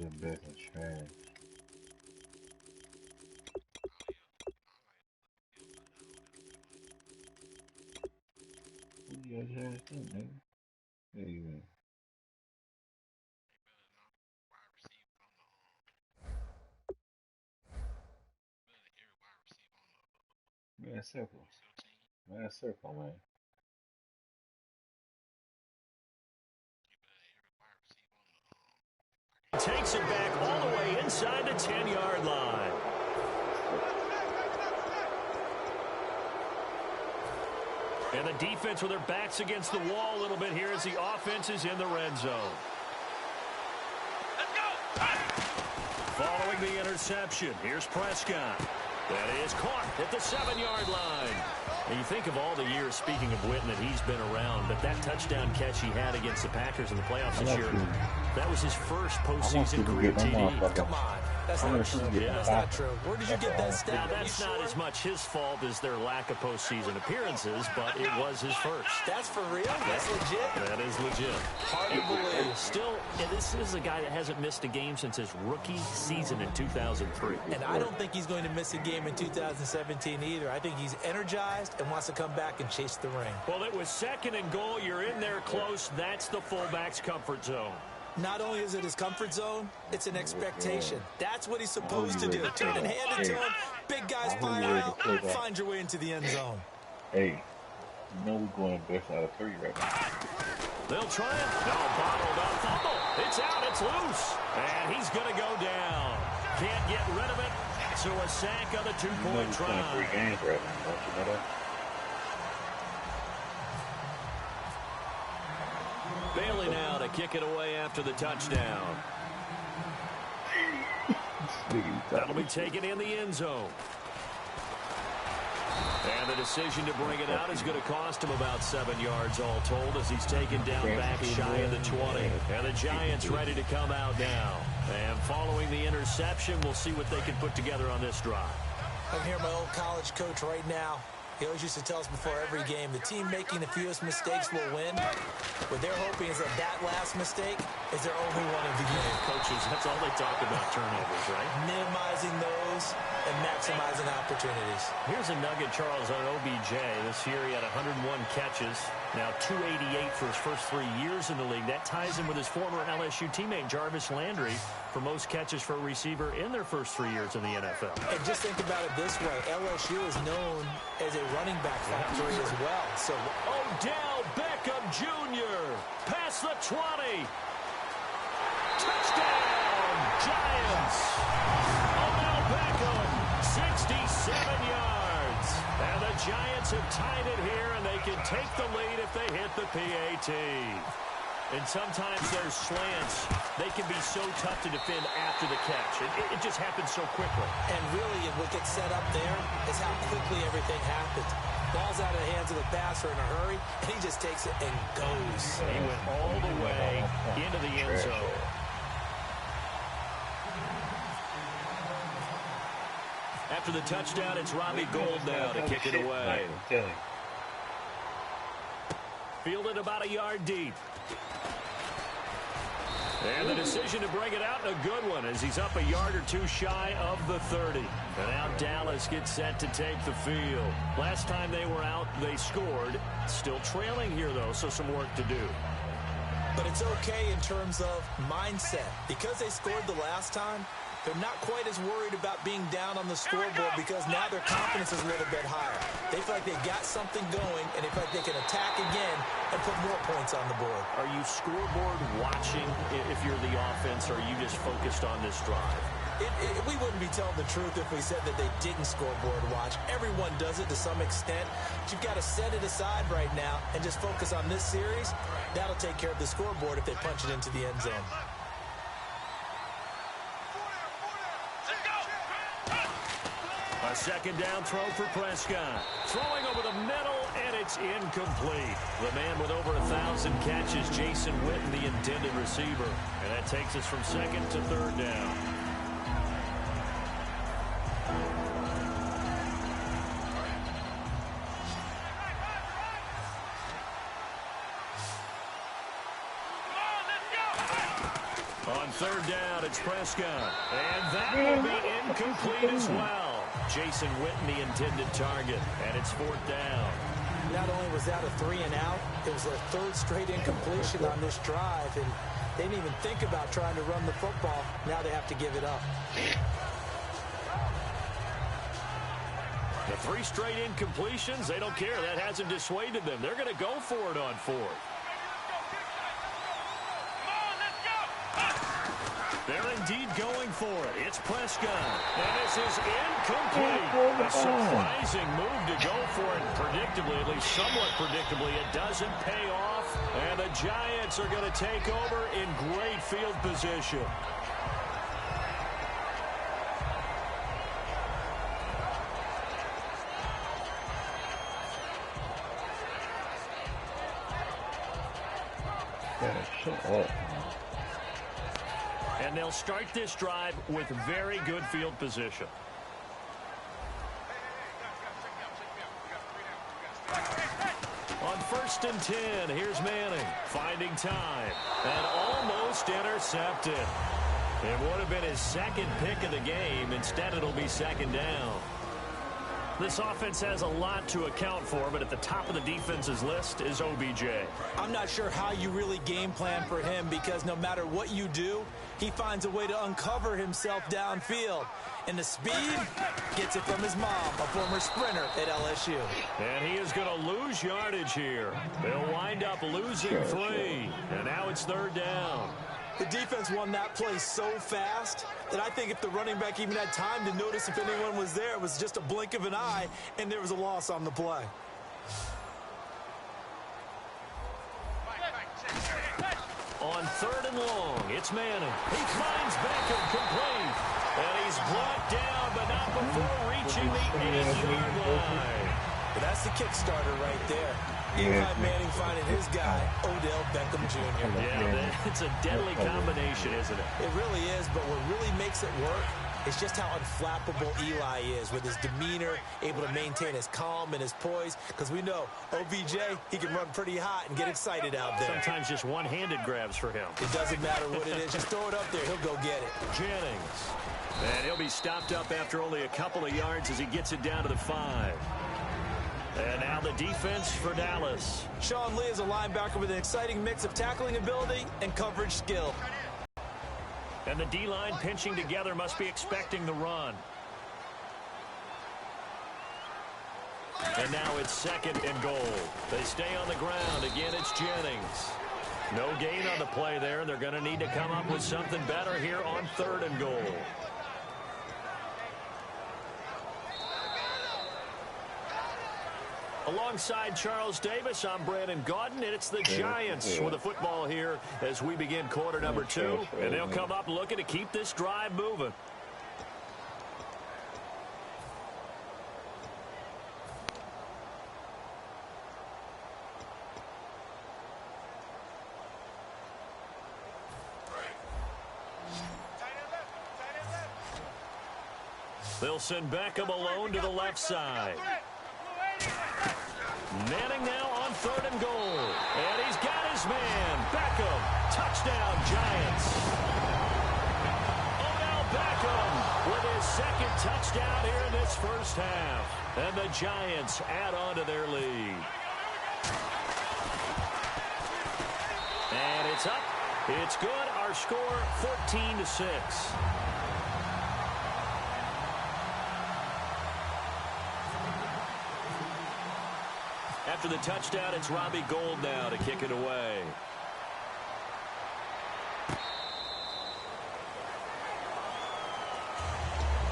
running back is trash. Who you got trash in, nigga? There you go. Man, circle. Man, circle, man. Takes it back all the way inside the 10-yard line. And the defense with their backs against the wall a little bit here as the offense is in the red zone. Let's go! Following the interception, here's Prescott. That is caught at the 7-yard line. And you think of all the years, speaking of Witten, that he's been around, but that touchdown catch he had against the Packers in the playoffs this year, that was his first postseason career TD. Come on. That's not true. Yeah. That's not true. Where did you get that stat? Now, that's not as much his fault as their lack of postseason appearances, but it was his first. That's for real? That's legit? That is legit. Hard to believe. Still, this is a guy that hasn't missed a game since his rookie season in 2003. And I don't think he's going to miss a game in 2017 either. I think he's energized and wants to come back and chase the ring. Well, it was 2nd and goal. You're in there close. That's the fullback's comfort zone. Not only is it his comfort zone, it's an expectation. That's what he's supposed to do. Turn and hand it to him. Big guys find out. Find your way into the end zone. Hey, you know we're going best out of 3 right now. They'll try it. No, bottled up fumble. It's out. It's loose. And he's going to go down. Can't get rid of it. So a sack on the 2-point try. 3 games right now. Don't you know that? Bailey now to kick it away after the touchdown. That'll be taken in the end zone. And the decision to bring it out is going to cost him about 7 yards all told as he's taken down back shy of the 20. And the Giants ready to come out now. And following the interception, we'll see what they can put together on this drive. I'm here, my old college coach right now. He always used to tell us before every game, the team making the fewest mistakes will win. What they're hoping is that that last mistake is their only one of the game. Coaches, that's all they talk about, turnovers, right? Minimizing those and maximizing opportunities. Here's a nugget, Charles, on OBJ. This year he had 101 catches, now 288 for his first 3 years in the league. That ties him with his former LSU teammate, Jarvis Landry, for most catches for a receiver in their first 3 years in the NFL. And just think about it this way. LSU is known as a running back factory as well. So Odell Beckham Jr. past the 20. Touchdown, Giants. Odell Beckham, 67 yards. And the Giants have tied it here, and they can take the lead if they hit the PAT. And sometimes those slants, they can be so tough to defend after the catch. It just happens so quickly. And really, what gets set up there is how quickly everything happens. Ball's out of the hands of the passer in a hurry, and he just takes it and goes. He went all the way into the end zone. After the touchdown, it's Robbie Gould now to kick it away. Fielded about a yard deep. And the decision to bring it out, a good one, as he's up a yard or two shy of the 30. And now Dallas gets set to take the field. Last time they were out, they scored. Still trailing here, though, so some work to do. But it's okay in terms of mindset. Because they scored the last time, they're not quite as worried about being down on the scoreboard because now their confidence is a little bit higher. They feel like they've got something going, and they feel like they can attack again and put more points on the board. Are you scoreboard watching if you're the offense, or are you just focused on this drive? We wouldn't be telling the truth if we said that they didn't scoreboard watch. Everyone does it to some extent. But you've got to set it aside right now and just focus on this series. That'll take care of the scoreboard if they punch it into the end zone. A second down throw for Prescott. Throwing over the middle, and it's incomplete. The man with over 1,000 catches, Jason Witten, the intended receiver. And that takes us from 2nd to 3rd down. On On third down, it's Prescott. And that will be incomplete as well. Jason Witten, the intended target, and it's fourth down. Not only was that a 3-and-out, it was their third straight incompletion on this drive, and they didn't even think about trying to run the football. Now they have to give it up. The 3 straight incompletions, they don't care. That hasn't dissuaded them. They're going to go for it on fourth. They're indeed going for it. It's Prescott. And this is incomplete. A surprising move to go for it. Predictably, at least somewhat predictably, it doesn't pay off. And the Giants are going to take over in great field position. And they'll start this drive with very good field position. On 1st and 10, here's Manning finding time and almost intercepted. It would have been his second pick of the game. Instead, it'll be second down. This offense has a lot to account for, but at the top of the defense's list is OBJ. I'm not sure how you really game plan for him, because no matter what you do, he finds a way to uncover himself downfield. And the speed gets it from his mom, a former sprinter at LSU. And he is going to lose yardage here. They'll wind up losing 3. And now it's third down. The defense won that play so fast that I think if the running back even had time to notice if anyone was there, it was just a blink of an eye, and there was a loss on the play. On 3rd and long, it's Manning. He finds Beckham complete. And he's brought down, but not before reaching the 8-yard line. But that's the Kickstarter right there. Eli Manning finding his guy, Odell Beckham Jr. Yeah, it's a deadly combination, isn't it? It really is, but what really makes it work is just how unflappable Eli is with his demeanor, able to maintain his calm and his poise, because we know OBJ, he can run pretty hot and get excited out there. Sometimes just one-handed grabs for him. It doesn't matter what it is. Just throw it up there. He'll go get it. Jennings. And he'll be stopped up after only a couple of yards as he gets it down to the 5. And now the defense for Dallas. Sean Lee is a linebacker with an exciting mix of tackling ability and coverage skill. And the D-line pinching together must be expecting the run. And now it's 2nd and goal. They stay on the ground. Again, it's Jennings. No gain on the play there. They're going to need to come up with something better here on 3rd and goal. Alongside Charles Davis, I'm Brandon Gaudin, and it's the Giants with the football here as we begin quarter number 2. And they'll come up looking to keep this drive moving. They'll send Beckham alone to the left side. Manning now on 3rd and goal. And he's got his man. Beckham. Touchdown, Giants. Odell Beckham with his 2nd touchdown here in this first half. And the Giants add on to their lead. And it's up. It's good. Our score 14-6. After the touchdown, it's Robbie Gould now to kick it away.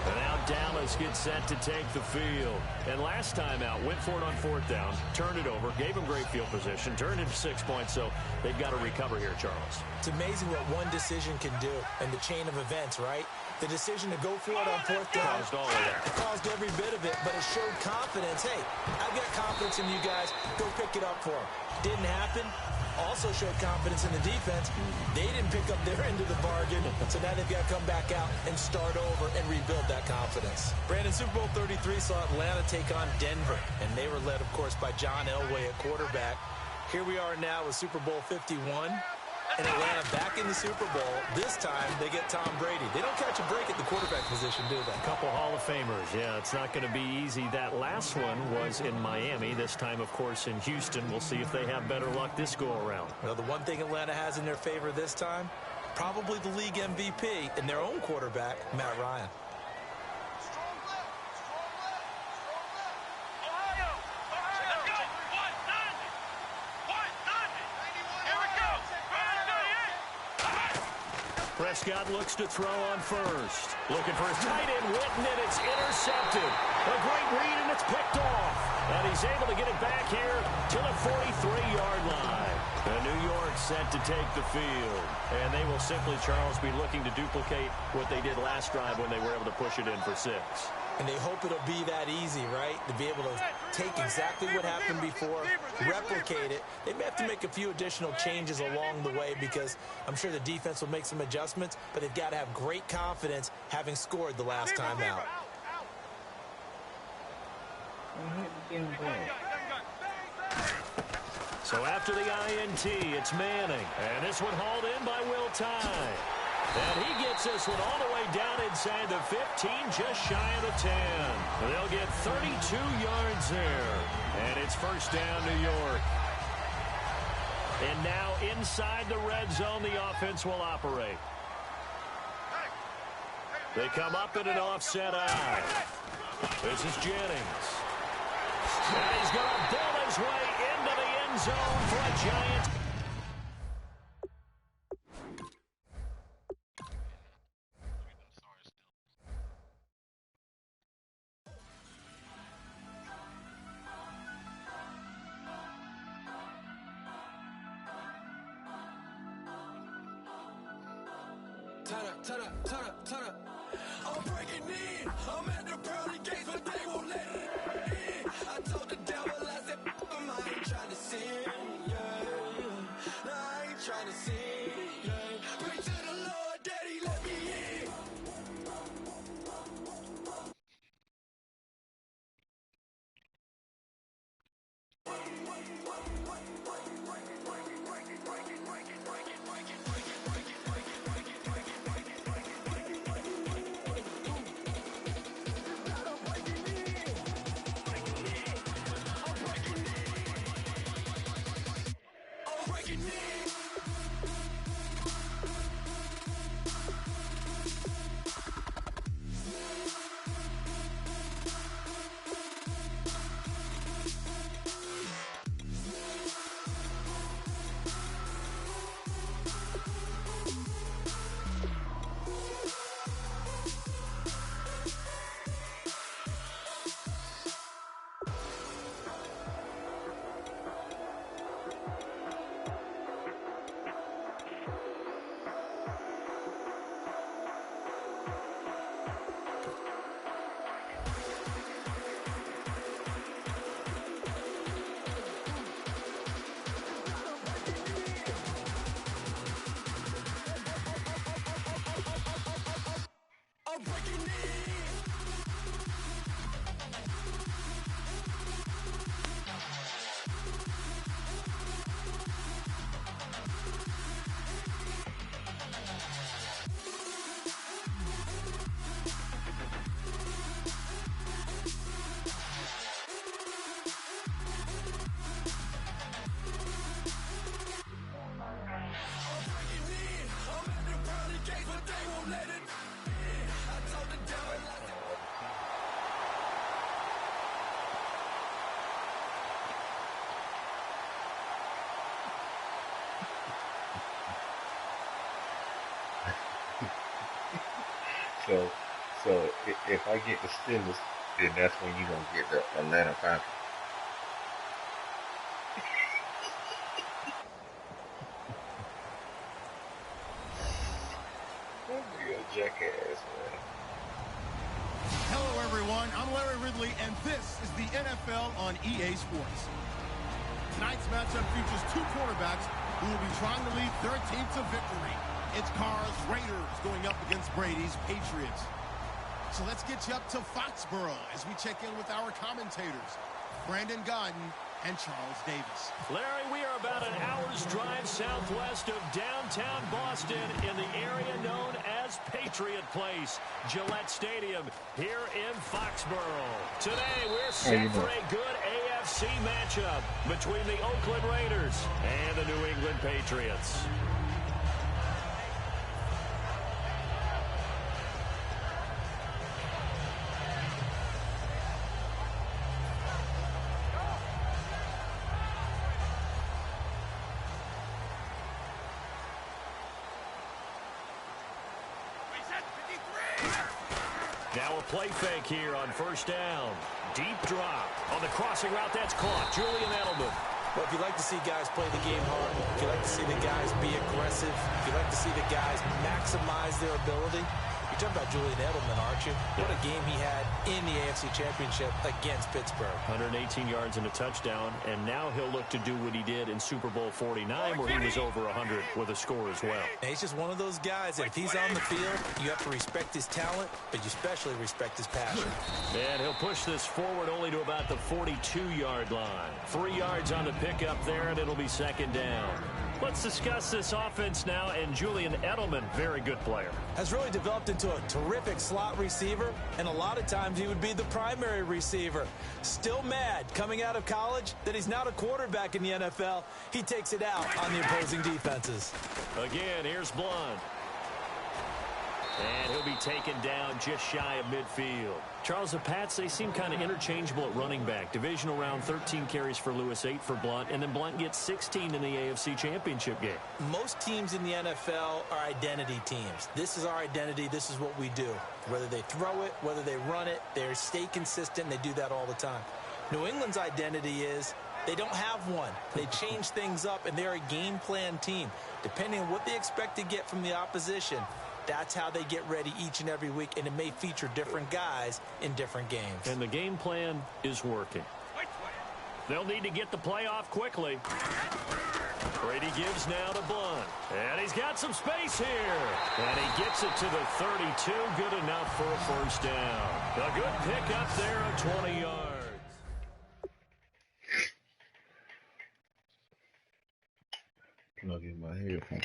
And now Dallas gets set to take the field. And last time out, went for it on 4th down, turned it over, gave them great field position, turned it to 6 points, so they've got to recover here, Charles. It's amazing what one decision can do in the chain of events, right? The decision to go for it on 4th down caused all of that. It caused every bit of it, but it showed confidence. Hey, I've got confidence in you guys. Go pick it up for them. Didn't happen. Also showed confidence in the defense. They didn't pick up their end of the bargain, so now they've got to come back out and start over and rebuild that confidence. Brandon, Super Bowl 33 saw Atlanta take on Denver, and they were led, of course, by John Elway at quarterback. Here we are now with Super Bowl 51. And Atlanta back in the Super Bowl. This time, they get Tom Brady. They don't catch a break at the quarterback position, do they? A couple Hall of Famers. Yeah, it's not going to be easy. That last one was in Miami. This time, of course, in Houston. We'll see if they have better luck this go-around. Well, the one thing Atlanta has in their favor this time, probably the league MVP and their own quarterback, Matt Ryan. Prescott looks to throw on first. Looking for his tight end, Witten, and it's intercepted. A great read, and it's picked off. And he's able to get it back here to the 43-yard line. And New York set to take the field. And they will simply, Charles, be looking to duplicate what they did last drive when they were able to push it in for 6. And they hope it'll be that easy, right? To be able to take exactly what happened before, replicate it. They may have to make a few additional changes along the way because I'm sure the defense will make some adjustments, but they've got to have great confidence having scored the last time out. So after the INT, it's Manning. And this one hauled in by Will Tye. And he gets this one all the way down inside the 15, just shy of the 10. They'll get 32 yards there. And it's first down, New York. And now inside the red zone, the offense will operate. They come up in an offset eye. This is Jennings. And he's going to bull his way into the end zone for a giant. Turn up. I'm breaking in. I'm at the pearly gates, but they won't let it in. I told the devil, I said, I ain't trying to sin, yeah. No, I ain't trying to sin, yeah. Pray to the Lord, Daddy, let me in. So if I get the Steelers, then that's when you're gonna get the Atlanta Falcons. You're a jackass, man. Hello, everyone. I'm Larry Ridley, and this is the NFL on EA Sports. Tonight's matchup features two quarterbacks who will be trying to lead their team to victory. It's Carr's Raiders going up against Brady's Patriots. So let's get you up to Foxborough as we check in with our commentators, Brandon Godden and Charles Davis. Larry, we are about an hour's drive southwest of downtown Boston in the area known as Patriot Place, Gillette Stadium here in Foxborough. Today, we're set for a good AFC matchup between the Oakland Raiders and the New England Patriots. Now a play fake here on first down. Deep drop. On the crossing route, that's caught. Julian Edelman. Well, if you like to see guys play the game hard, if you like to see the guys be aggressive, if you like to see the guys maximize their ability, you're talking about Julian Edelman, aren't you? What a game he had in the AFC Championship against Pittsburgh. 118 yards and a touchdown, and now he'll look to do what he did in Super Bowl 49, where he was over 100 with a score as well. And he's just one of those guys that if he's on the field, you have to respect his talent, but you especially respect his passion. And he'll push this forward only to about the 42-yard line. 3 yards on the pickup there, and it'll be second down. Let's discuss this offense now, and Julian Edelman, very good player. Has really developed into a terrific slot receiver, and a lot of times he would be the primary receiver. Still mad coming out of college that he's not a quarterback in the NFL. He takes it out on the opposing defenses. Again, here's Blunt. And he'll be taken down just shy of midfield. Charles, the Pats, they seem kind of interchangeable at running back. Divisional round, 13 carries for Lewis, 8 for Blunt, and then Blunt gets 16 in the AFC Championship game. Most teams in the NFL are identity teams. This is our identity. This is what we do. Whether they throw it, whether they run it, they stay consistent. They do that all the time. New England's identity is they don't have one. They change things up, and they're a game plan team. Depending on what they expect to get from the opposition, that's how they get ready each and every week, and it may feature different guys in different games. And the game plan is working. They'll need to get the play off quickly. Brady gives now to Blunt. And he's got some space here. And he gets it to the 32. Good enough for a first down. A good pickup there of 20 yards. Plug in my headphones.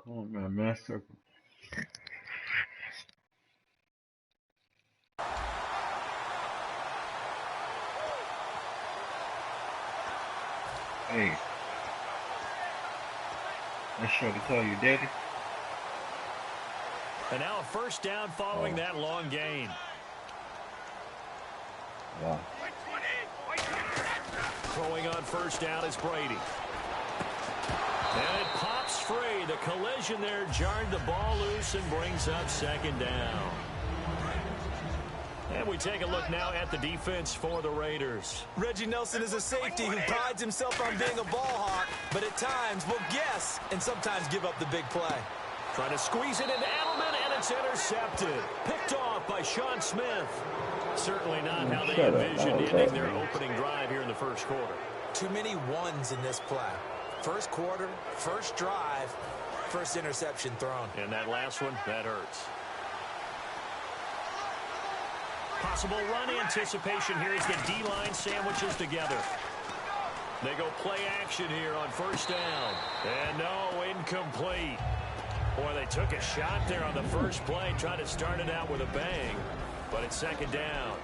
Come on, man, master. Hey, let's show to call you daddy. And now a first down following that long gain. Wow. Throwing on first down is Brady. And it pops free. The collision there jarred the ball loose and brings up second down. And we take a look now at the defense for the Raiders. Reggie Nelson is a safety who prides himself on being a ball hawk, but at times will guess and sometimes give up the big play. Trying to squeeze it into Edelman, and it's intercepted. Picked off by Sean Smith. Certainly not how they envisioned ending their opening drive here in the first quarter. Too many ones in this play. First quarter, first drive, first interception thrown. And that last one, that hurts. Possible run anticipation here as the D-line sandwiches together. They go play action here on first down. And no, incomplete. Boy, they took a shot there on the first play, tried to start it out with a bang, but it's second down.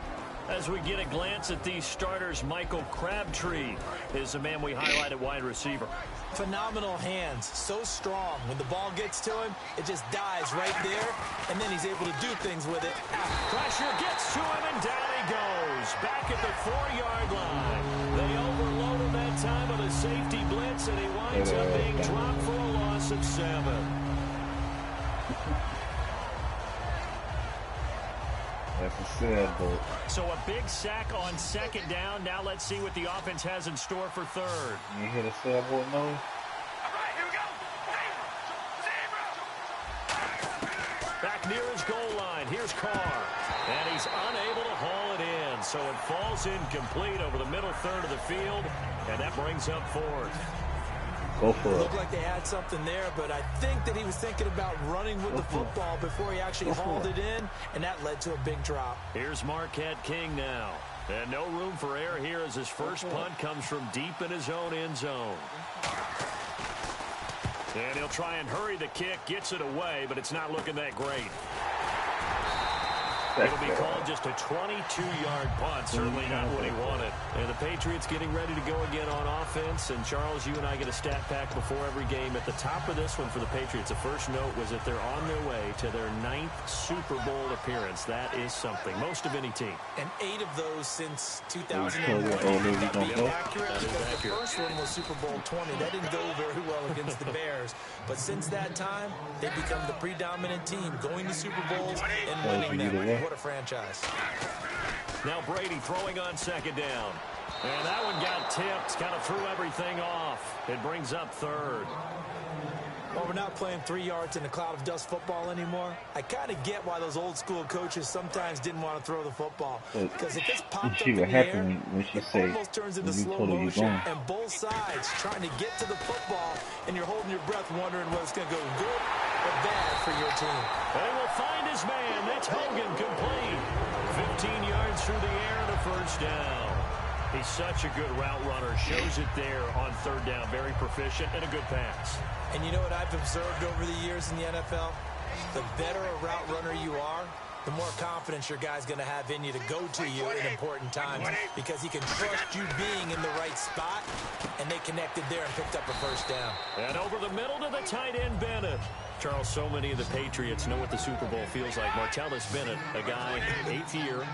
As we get a glance at these starters, Michael Crabtree is the man we highlight at wide receiver. Phenomenal hands, so strong. When the ball gets to him, it just dies right there, and then he's able to do things with it. Pressure gets to him, and down he goes. Back at the 4-yard line. They overloaded that time with a safety blitz, and he winds up being dropped for a loss of 7. That's a sailboat. So a big sack on second down. Now let's see what the offense has in store for third. You hear the sailboat noise? All right, here we go. Back near his goal line. Here's Carr. And he's unable to one, so it falls incomplete over the middle third of the field, and that brings up fourth. Go for it. Looked like they had something there, but I think that he was thinking about running with the football before he actually hauled it in, and that led to a big drop. Here's Marquette King now. And no room for error here as his first punt comes from deep in his own end zone. And he'll try and hurry the kick, gets it away, but it's not looking that great. It'll be called just a 22-yard punt, certainly not what he wanted. And the Patriots getting ready to go again on offense. And, Charles, you and I get a stat pack before every game. At the top of this one for the Patriots, the first note was that they're on their way to their 9th Super Bowl appearance. That is something. Most of any team. And 8 of those since 2001. That is Accurate. The first one was Super Bowl 20. That didn't go very well against the Bears. But since that time, they've become the predominant team, going to Super Bowls and winning them. What a franchise. Now Brady throwing on second down. And that one got tipped, kind of threw everything off. It brings up third. Well, we're not playing 3 yards in a cloud of dust football anymore. I kind of get why those old school coaches sometimes didn't want to throw the football. Because if it's popped up in the air, it almost turns into slow motion. And both sides trying to get to the football, and you're holding your breath wondering whether it's going to go good or bad for your team. They will find his man. That's Hogan, complete. 15 yards through the air and a first down. He's such a good route runner. Shows it there on third down. Very proficient and a good pass. And you know what I've observed over the years in the NFL? The better a route runner you are, the more confidence your guy's going to have in you to go to you in important times, because he can trust you being in the right spot, and they connected there and picked up a first down. And over the middle to the tight end, Bennett. Charles, so many of the Patriots know what the Super Bowl feels like. Martellus Bennett, a guy, 8th year,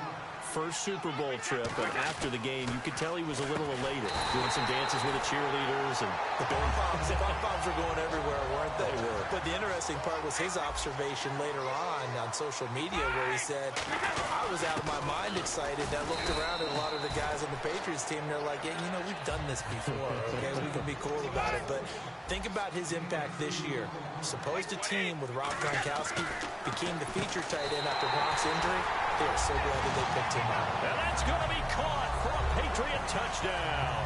first Super Bowl trip, and after the game, you could tell he was a little elated, doing some dances with the cheerleaders. And the bombs were going everywhere, weren't they? They were. But the interesting part was his observation later on social media, where he said, I was out of my mind excited. I looked around at a lot of the guys on the Patriots team, and they're like, yeah, you know, we've done this before, okay? We can be cool about it. But think about his impact this year. Supposed a team with Rob Gronkowski became the feature tight end after Gronk's injury. They are so glad that they picked him up. And that's going to be caught for a Patriot touchdown.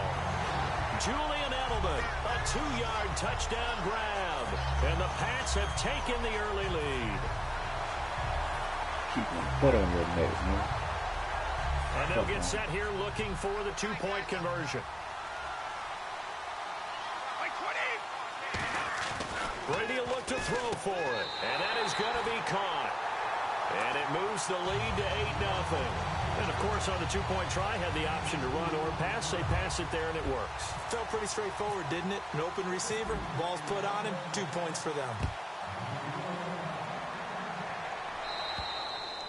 Julian Edelman, a 2-yard touchdown grab. And the Pats have taken the early lead. Keep my foot on your neck, man. And they'll get set here looking for the 2-point conversion. Brady will look to throw for it. And that is going to be caught. And it moves the lead to 8-0. And, of course, on the 2-point try, had the option to run or pass. They pass it there, and it works. Felt pretty straightforward, didn't it? An open receiver, ball's put on him, 2 points for them.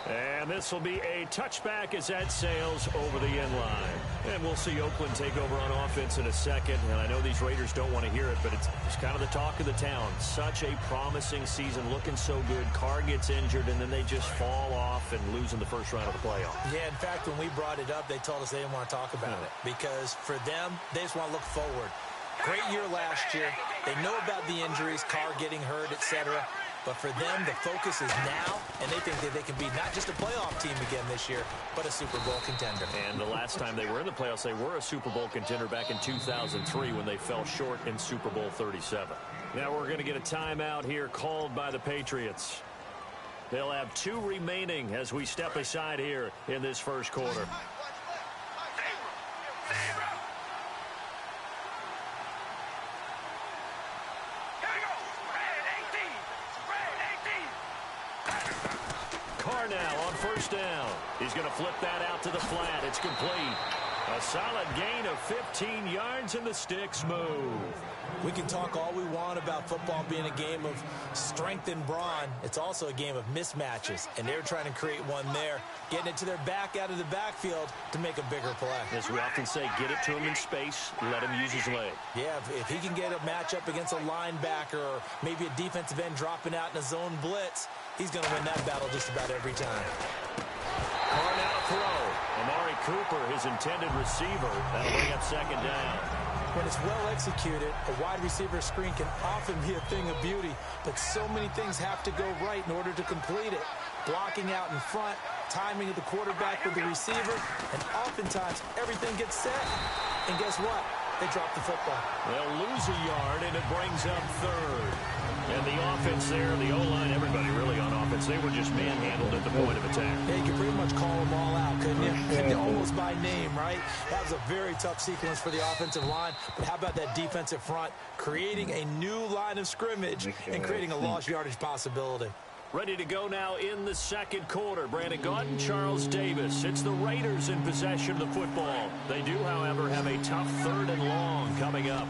And this will be a touchback as that sails over the end line. And we'll see Oakland take over on offense in a second. And I know these Raiders don't want to hear it, but it's kind of the talk of the town. Such a promising season, looking so good. Carr gets injured, and then they just fall off and lose in the first round of the playoffs. Yeah, in fact, when we brought it up, they told us they didn't want to talk about it. Because for them, they just want to look forward. Great year last year. They know about the injuries, Carr getting hurt, etc. But for them, the focus is now, and they think that they can be not just a playoff team again this year, but a Super Bowl contender. And the last time they were in the playoffs, they were a Super Bowl contender back in 2003 when they fell short in Super Bowl 37. Now we're going to get a timeout here called by the Patriots. They'll have 2 remaining as we step aside here in this first quarter. Now on first down. He's going to flip that out to the flat. It's complete. A solid gain of 15 yards, and the sticks move. We can talk all we want about football being a game of strength and brawn. It's also a game of mismatches, and they're trying to create one there, getting it to their back out of the backfield to make a bigger play. As we often say, get it to him in space, let him use his leg. Yeah, if he can get a matchup against a linebacker or maybe a defensive end dropping out in a zone blitz, he's going to win that battle just about every time. Carr now to throw. Amari Cooper, his intended receiver. That'll bring up second down. When it's well executed, a wide receiver screen can often be a thing of beauty, but so many things have to go right in order to complete it. Blocking out in front, timing of the quarterback with the receiver, and oftentimes everything gets set, and guess what? They drop the football. They'll lose a yard, and it brings up third. And the offense there, the O-line, everybody really on offense, they were just manhandled at the point of attack. Yeah, you could pretty much call them all out, couldn't you? Almost by name, right? That was a very tough sequence for the offensive line. But how about that defensive front creating a new line of scrimmage and creating a lost yardage possibility? Ready to go now in the second quarter. Brandon Gaudin, Charles Davis. It's the Raiders in possession of the football. They do, however, have a tough 3rd and long coming up.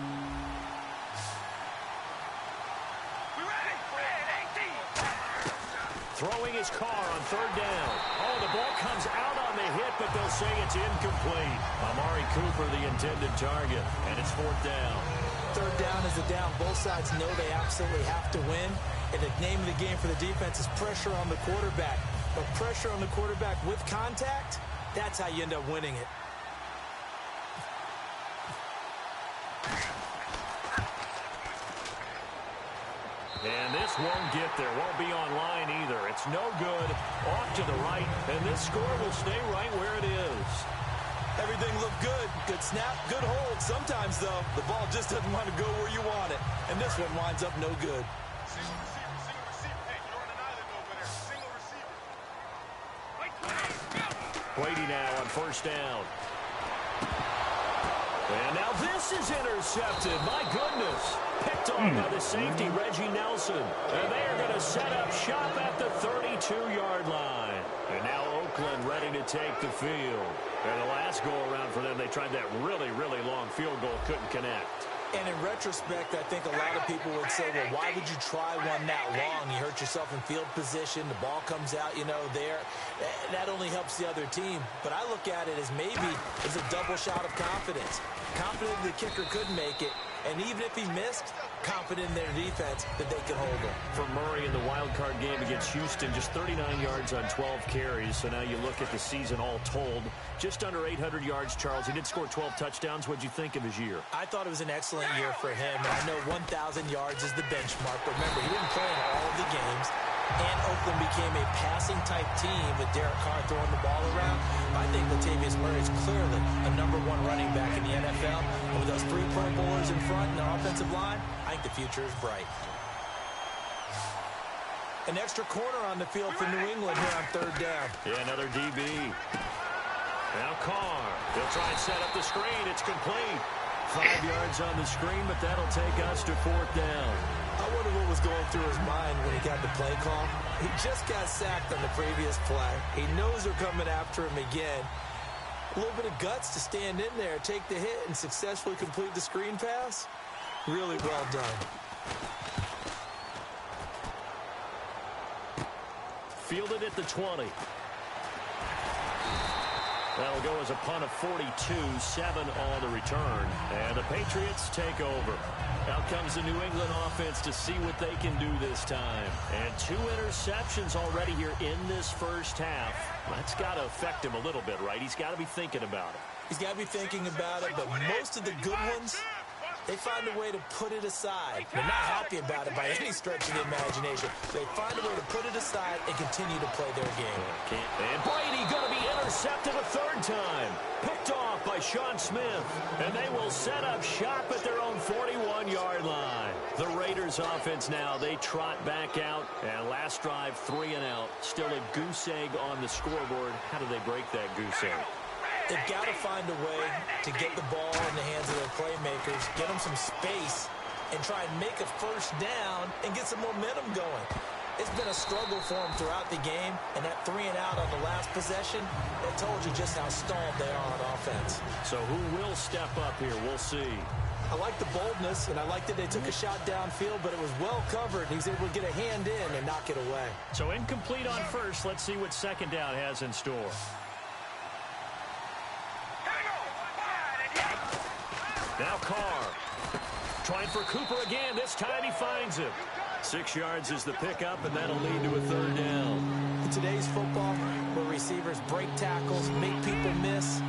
Throwing his car on 3rd down. Oh, the ball comes out on the hit, but they'll say it's incomplete. Amari Cooper, the intended target, and it's 4th down. 3rd down is a down. Both sides know they absolutely have to win. And the name of the game for the defense is pressure on the quarterback. But pressure on the quarterback with contact, that's how you end up winning it. And this won't get there. Won't be online either. It's no good. Off to the right. And this score will stay right where it is. Everything looked good. Good snap, good hold. Sometimes, though, the ball just doesn't want to go where you want it. And this one winds up no good. Brady now on 1st down. And now this is intercepted. My goodness. Picked off by the safety, Reggie Nelson. And they are going to set up shop at the 32-yard line. And now Oakland ready to take the field. And the last go-around for them, they tried that really, really long field goal. Couldn't connect. And in retrospect, I think a lot of people would say, well, why would you try one that long? You hurt yourself in field position. The ball comes out, there. That only helps the other team. But I look at it as maybe it's a double shot of confidence. Confident the kicker could make it. And even if he missed, confident in their defense that they can hold him. For Murray in the wild card game against Houston, just 39 yards on 12 carries. So now you look at the season all told, just under 800 yards, Charles. He did score 12 touchdowns. What'd you think of his year? I thought it was an excellent year for him. And I know 1,000 yards is the benchmark. But remember, he didn't play in all of the games. And Oakland became a passing-type team with Derek Carr throwing the ball around. I think Latavius Murray is clearly a #1 running back in the NFL. And with those 3 Pro Bowlers in front and their offensive line, I think the future is bright. An extra corner on the field for New England here on 3rd down. Yeah, another DB. Now Carr. They'll try and set up the screen. It's complete. 5 yards on the screen, but that'll take us to 4th down. I wonder what was going through his mind when he got the play call. He just got sacked on the previous play. He knows they're coming after him again. A little bit of guts to stand in there, take the hit, and successfully complete the screen pass. Really well done. Fielded at the 20. That'll go as a punt of 42, 7 on the return. And the Patriots take over. Out comes the New England offense to see what they can do this time. And 2 interceptions already here in this first half. That's got to affect him a little bit, right? He's got to be thinking about it. He's got to be thinking about it, but most of the good ones, they find a way to put it aside. They're not happy about it by any stretch of the imagination. They find a way to put it aside and continue to play their game. And Brady going to be intercepted a 3rd time. Picked off by Sean Smith. And they will set up shop at their own 41-yard line. The Raiders offense now, they trot back out. And last drive, 3 and out. Still a goose egg on the scoreboard. How do they break that goose egg? They've got to find a way to get the ball in the hands of their playmakers, get them some space, and try and make a 1st down and get some momentum going. It's been a struggle for them throughout the game, and that 3 and out on the last possession, that told you just how stalled they are on offense. So who will step up here? We'll see. I like the boldness, and I like that they took a shot downfield, but it was well covered. He was able to get a hand in and knock it away. So incomplete on 1st. Let's see what 2nd down has in store. Now Carr. Trying for Cooper again. This time he finds him. 6 yards is the pickup, and that'll lead to a 3rd down. In today's football, where receivers break tackles, make people miss,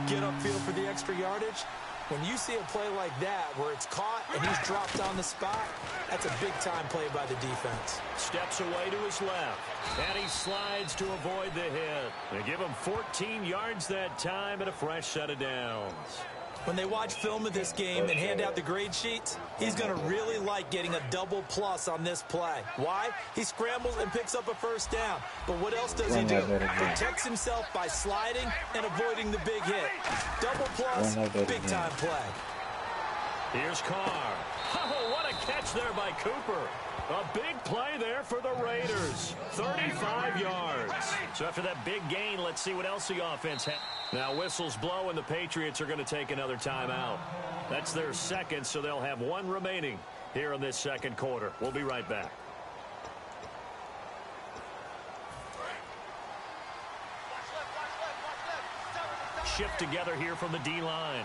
get upfield for the extra yardage, When you see a play like that where it's caught and he's dropped on the spot, that's a big-time play by the defense. Steps away to his left, and he slides to avoid the hit. They give him 14 yards that time and a fresh set of downs. When they watch film of this game and hand out the grade sheets, he's going to really like getting a double plus on this play. Why? He scrambles and picks up a first down. But what else does he do? Protects himself by sliding and avoiding the big hit. Double plus, big-time play. Here's Carr. Oh, what a catch there by Cooper. A big play there for the Raiders. 35 yards. So after that big gain, let's see what else the offense has. Now whistles blow and the Patriots are going to take another timeout. That's their second, so they'll have one remaining here in this second quarter. We'll be right back. Shift together here from the D-line.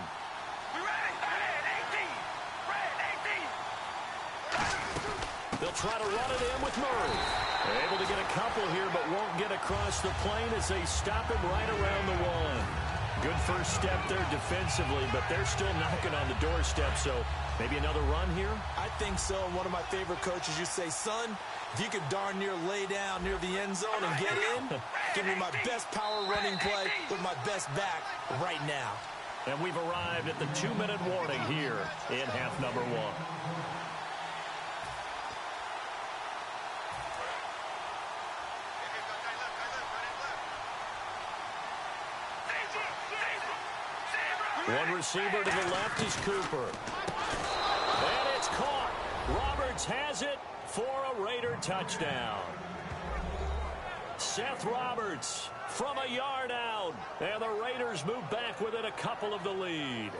They'll try to run it in with Murray. They're able to get a couple here, but won't get across the plane as they stop him right around the one. Good first step there defensively, but they're still knocking on the doorstep, so maybe another run here? I think so. One of my favorite coaches used to say, son, if you could darn near lay down near the end zone and get in, give me my best power running play with my best back right now. And we've arrived at the 2-minute warning here in half number one. One receiver to the left is Cooper. And it's caught. Roberts has it for a Raider touchdown. Seth Roberts from a yard out. And the Raiders move back within a couple of the lead.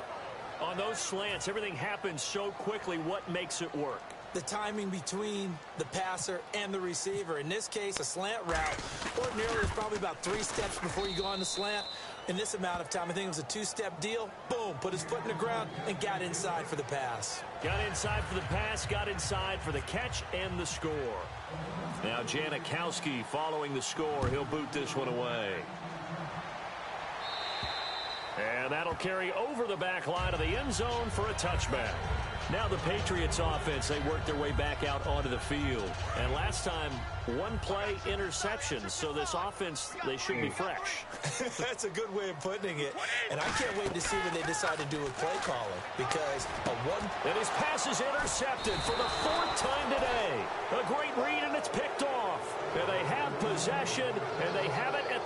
On those slants, everything happens so quickly. What makes it work? The timing between the passer and the receiver. In this case, a slant route. Ordinarily, it's probably about 3 steps before you go on the slant. In this amount of time, I think it was a 2-step deal. Boom, put his foot in the ground and got inside for the pass. Got inside for the pass, got inside for the catch and the score. Now Janikowski following the score. He'll boot this one away. And that'll carry over the back line of the end zone for a touchback. Now the Patriots offense, they work their way back out onto the field. And last time, one play interception. So this offense, they should be fresh. That's a good way of putting it. And I can't wait to see what they decide to do with play calling. Because And his pass is intercepted for the 4th time today. A great read, and it's picked off. And they have possession, and they have it at